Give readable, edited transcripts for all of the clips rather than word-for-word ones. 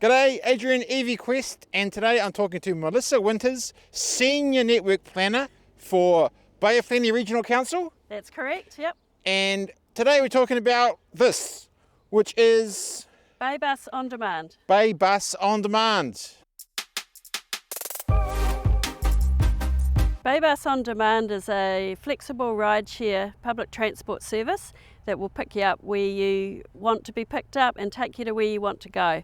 G'day, Adrian Quest, and today I'm talking to Melissa Winters, Senior Network Planner for Bay of Plenty Regional Council. That's correct, yep. And today we're talking about this, which is Baybus OnDemand. Baybus OnDemand. Baybus OnDemand is a flexible rideshare public transport service that will pick you up where you want to be picked up and take you to where you want to go.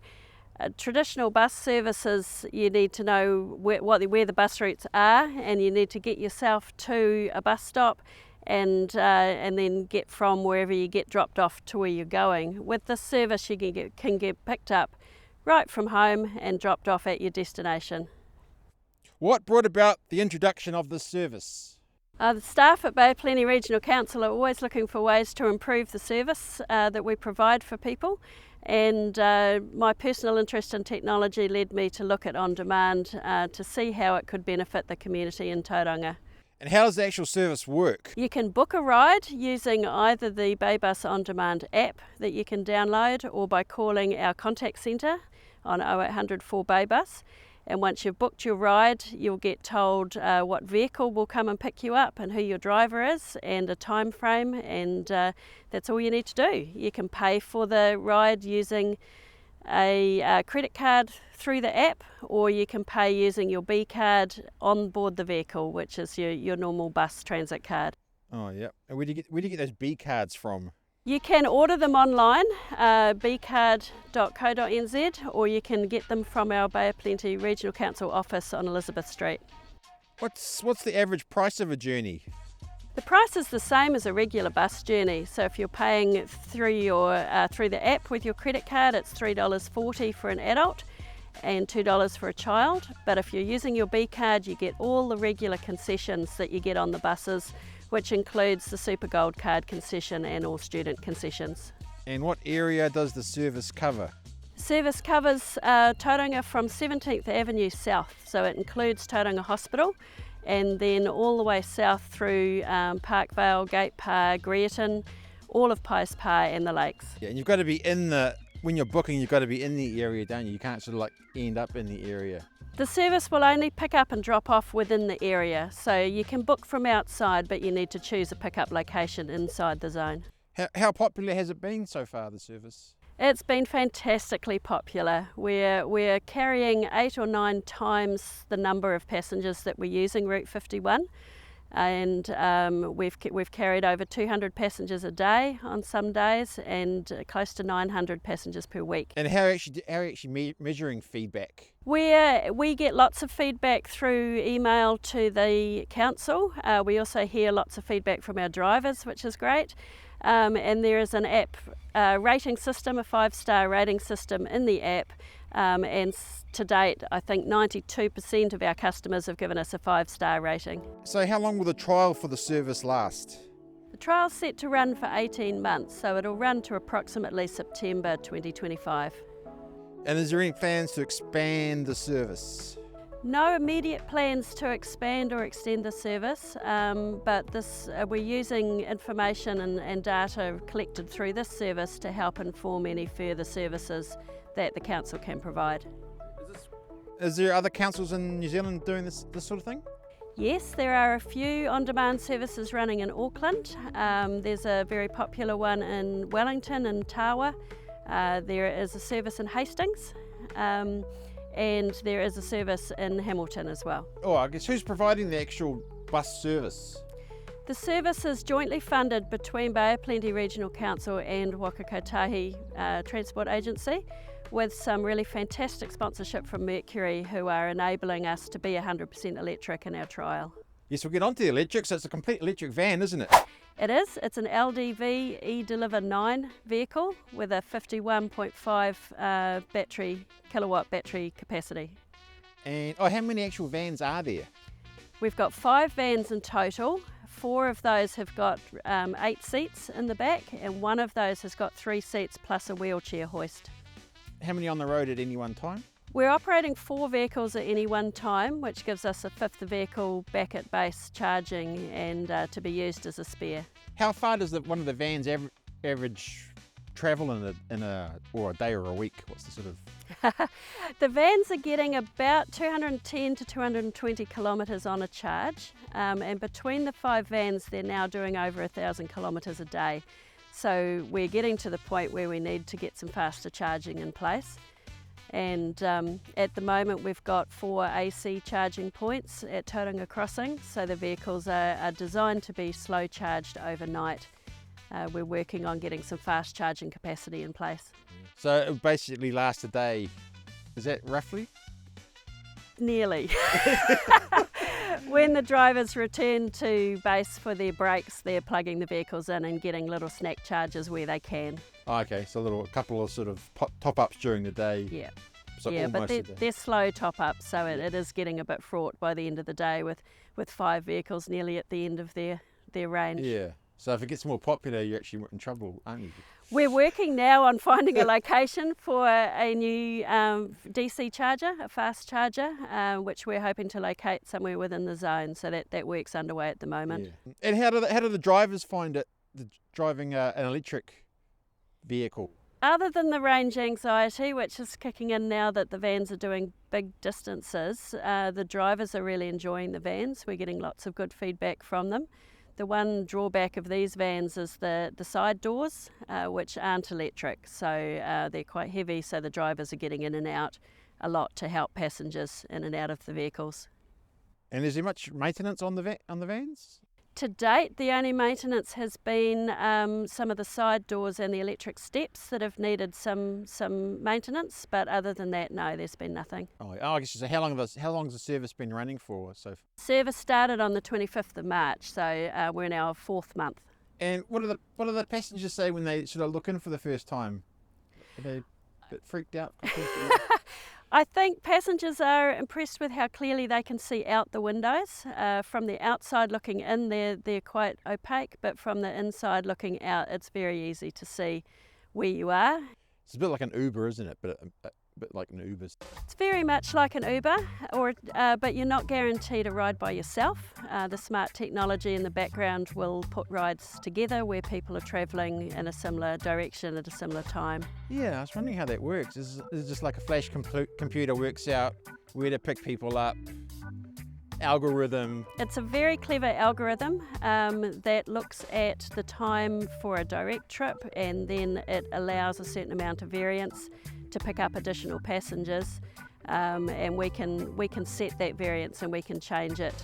Traditional bus services, you need to know where the bus routes are, and you need to get yourself to a bus stop and then get from wherever you get dropped off to where you're going. With this service you can get picked up right from home and dropped off at your destination. What brought about the introduction of this service? The staff at Bay of Plenty Regional Council are always looking for ways to improve the service that we provide for people, and my personal interest in technology led me to look at OnDemand to see how it could benefit the community in Tauranga. And how does the actual service work? You can book a ride using either the Baybus OnDemand app that you can download or by calling our contact centre on 0800 4Baybus. And once you've booked your ride, you'll get told what vehicle will come and pick you up and who your driver is and a time frame, and that's all you need to do. You can pay for the ride using a credit card through the app, or you can pay using your B card on board the vehicle, which is your normal bus transit card. Oh, yeah. And where do you get those B cards from? You can order them online, bcard.co.nz, or you can get them from our Bay of Plenty Regional Council office on Elizabeth Street. What's the average price of a journey? The price is the same as a regular bus journey. So if you're paying through the app with your credit card, it's $3.40 for an adult and $2 for a child. But if you're using your B card, you get all the regular concessions that you get on the buses, which includes the Super Gold Card concession and all student concessions. And what area does the service cover? Service covers Tauranga from 17th Avenue South, so it includes Tauranga Hospital, and then all the way south through Parkvale, Gate Pa, Greerton, all of Pies Pa and the lakes. Yeah, and you've got to be when you're booking, you've got to be in the area, don't you? You can't sort of like end up in the area. The service will only pick up and drop off within the area, so you can book from outside, but you need to choose a pickup location inside the zone. How popular has it been so far, the service? It's been fantastically popular. We're carrying 8 or 9 times the number of passengers that we're using Route 51, and we've carried over 200 passengers a day on some days, and close to 900 passengers per week. And how are you actually measuring feedback? We get lots of feedback through email to the council. We also hear lots of feedback from our drivers, which is great. And there is an app rating system, a 5-star rating system in the app. And to date, I think 92% of our customers have given us a 5-star rating. So how long will the trial for the service last? The trial's set to run for 18 months, so it'll run to approximately September 2025. And is there any plans to expand the service? No immediate plans to expand or extend the service, but we're using information and data collected through this service to help inform any further services that the council can provide. Is there other councils in New Zealand doing this sort of thing? Yes, there are a few on-demand services running in Auckland. There's a very popular one in Wellington and Tawa. There is a service in Hastings, and there is a service in Hamilton as well. Oh, I guess who's providing the actual bus service? The service is jointly funded between Bay of Plenty Regional Council and Waka Kotahi Transport Agency, with some really fantastic sponsorship from Mercury, who are enabling us to be 100% electric in our trial. Yes, we'll get onto the electric, so it's a complete electric van, isn't it? It is. It's an LDV eDeliver 9 vehicle with a 51.5 kilowatt battery capacity. And how many actual vans are there? We've got 5 vans in total. 4 of those have got 8 seats in the back, and 1 of those has got 3 seats plus a wheelchair hoist. How many on the road at any one time? We're operating 4 vehicles at any one time, which gives us a 5th vehicle back at base charging and to be used as a spare. How far does one of the vans average travel in a or a day or a week? What's the sort of... The vans are getting about 210 to 220 kilometres on a charge, and between the 5 vans they're now doing over 1,000 kilometres a day. So we're getting to the point where we need to get some faster charging in place. And at the moment we've got 4 AC charging points at Tauranga Crossing, so the vehicles are designed to be slow charged overnight. We're working on getting some fast charging capacity in place. So it would basically last a day, is that roughly? Nearly. When the drivers return to base for their breaks, they're plugging the vehicles in and getting little snack charges where they can. Oh, okay, so a couple of sort of top-ups during the day. Yeah, So yeah, but almost they're slow top-ups, so it is getting a bit fraught by the end of the day with 5 vehicles nearly at the end of their range. Yeah, so if it gets more popular, you're actually in trouble, aren't you? We're working now on finding a location for a new DC charger, a fast charger, which we're hoping to locate somewhere within the zone, so that work's underway at the moment. Yeah. And how do the drivers find it, driving an electric vehicle? Other than the range anxiety, which is kicking in now that the vans are doing big distances, the drivers are really enjoying the vans. We're getting lots of good feedback from them. The one drawback of these vans is the side doors, which aren't electric, so they're quite heavy, so the drivers are getting in and out a lot to help passengers in and out of the vehicles. And is there much maintenance on the vans? To date, the only maintenance has been some of the side doors and the electric steps that have needed some maintenance, but other than that, no, there's been nothing. Oh, I guess so. How long has the service been running for? So service started on the 25th of March, so we're in our 4th month. And what do the passengers say when they sort of look in for the first time? Are they a bit freaked out? I think passengers are impressed with how clearly they can see out the windows. From the outside looking in, they're quite opaque, but from the inside looking out, it's very easy to see where you are. It's a bit like an Uber, isn't it? But a bit like an Uber. It's very much like an Uber, but you're not guaranteed a ride by yourself. The smart technology in the background will put rides together where people are travelling in a similar direction at a similar time. Yeah, I was wondering how that works. Is it just like a flash computer works out where to pick people up? Algorithm. It's a very clever algorithm that looks at the time for a direct trip, and then it allows a certain amount of variance to pick up additional passengers, and we can set that variance and we can change it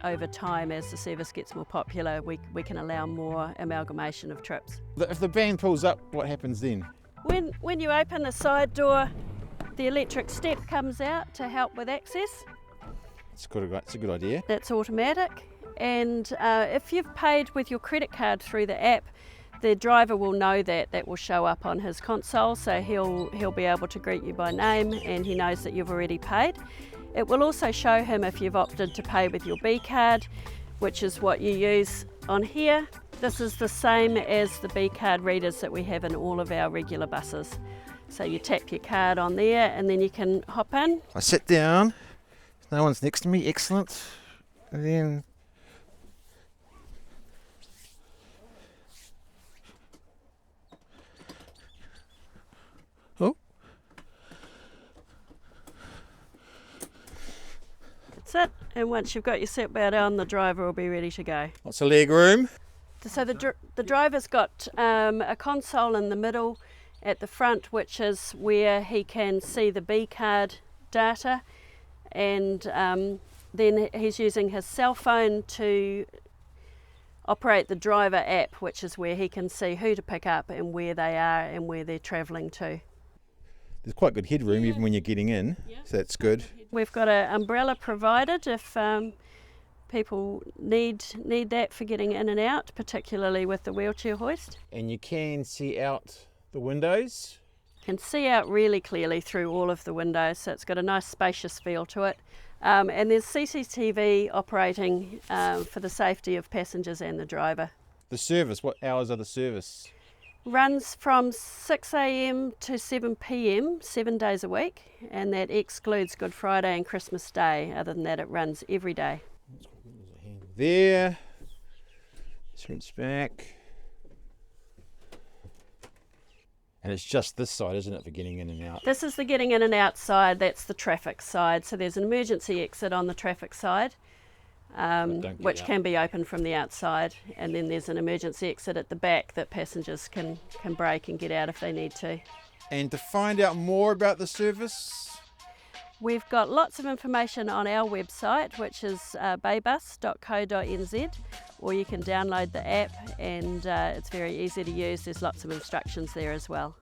over time as the service gets more popular. We can allow more amalgamation of trips. If the van pulls up, what happens then? When you open the side door, the electric step comes out to help with access. It's a good idea. That's automatic, and if you've paid with your credit card through the app, the driver will know that will show up on his console, so he'll be able to greet you by name and he knows that you've already paid. It will also show him if you've opted to pay with your B card, which is what you use on here. This is the same as the B card readers that we have in all of our regular buses. So you tap your card on there and then you can hop in. I sit down, no one's next to me, excellent. And then That's it, and once you've got your seatbelt on, the driver will be ready to go. lots of leg room. So the driver's got a console in the middle at the front, which is where he can see the B card data, and then he's using his cell phone to operate the driver app, which is where he can see who to pick up and where they are and where they're travelling to. There's quite good headroom even when you're getting in, so that's good. We've got an umbrella provided if people need that for getting in and out, particularly with the wheelchair hoist. And you can see out the windows. Can see out really clearly through all of the windows, so it's got a nice spacious feel to it. And there's CCTV operating for the safety of passengers and the driver. The service, what hours are the service? Runs from 6 a.m. to 7 p.m, 7 days a week, and that excludes Good Friday and Christmas Day. Other than that, it runs every day. There, switch back. And it's just this side, isn't it, for getting in and out? This is the getting in and out side, that's the traffic side. So there's an emergency exit on the traffic side, which can be opened from the outside. And then there's an emergency exit at the back that passengers can brake and get out if they need to. And to find out more about the service, we've got lots of information on our website, which is baybus.co.nz, or you can download the app, and it's very easy to use. There's lots of instructions there as well.